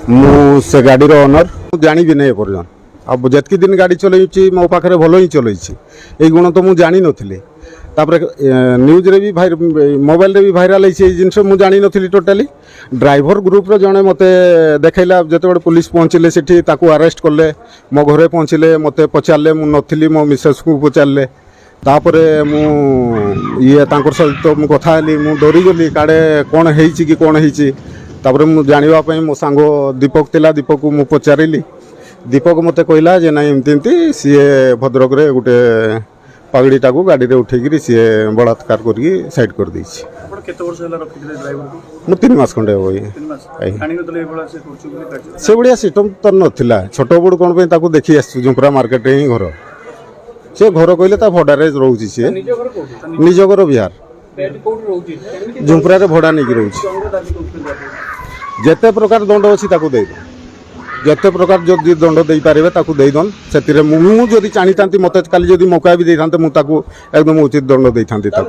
मु से गाड़ी ओनर जानी भी नहीं एपर्यंत अब जितकी दिन गाड़ी चलई मो पाखे भल ही चलई ये गुण तो मुझे जानी नी न्यूज रे भी मोबाइल रे भी भाइराल है जिनस मुझे जानी नी टोटाली ड्राइवर ग्रुप रो जने मते देखैला जते पुलिस पहुँचले सेठी ताकू अरेस्ट कले मो घरे पहुँचले मते पचारे मु नथिली मो मिसेस को पचारे तापरे मु ये तांकर सहित मु कथा हेली मु डरी गली काड़े कौन हेइची कि कौन हेइची तापरे मु जानिबा पई मो सांग दीपक तिला दीपक को मु पचारिली दीपक मते कहला जे नहीं एमती सीए भद्रक रे गुटे पगड़ीटा को गाड़ी रे उठेकी सी बलात्कार करके साइड कर दी मु 3 मास खंडे हो से भाया सिस्टम तो नाला छोट बड़ कौन पे देखी आस जुम्परा मार्केट ही घर से घर कहले भड़ारे रोचे सी निज घर बिहार जुम्परा भड़ा नहीं रोचे जिते प्रकार दंड अच्छी दे जिते प्रकार जो दंड दे पारे देदन से मुझे चाहता मत काली मौका भी देता मुझे एकदम उचित दंड देता।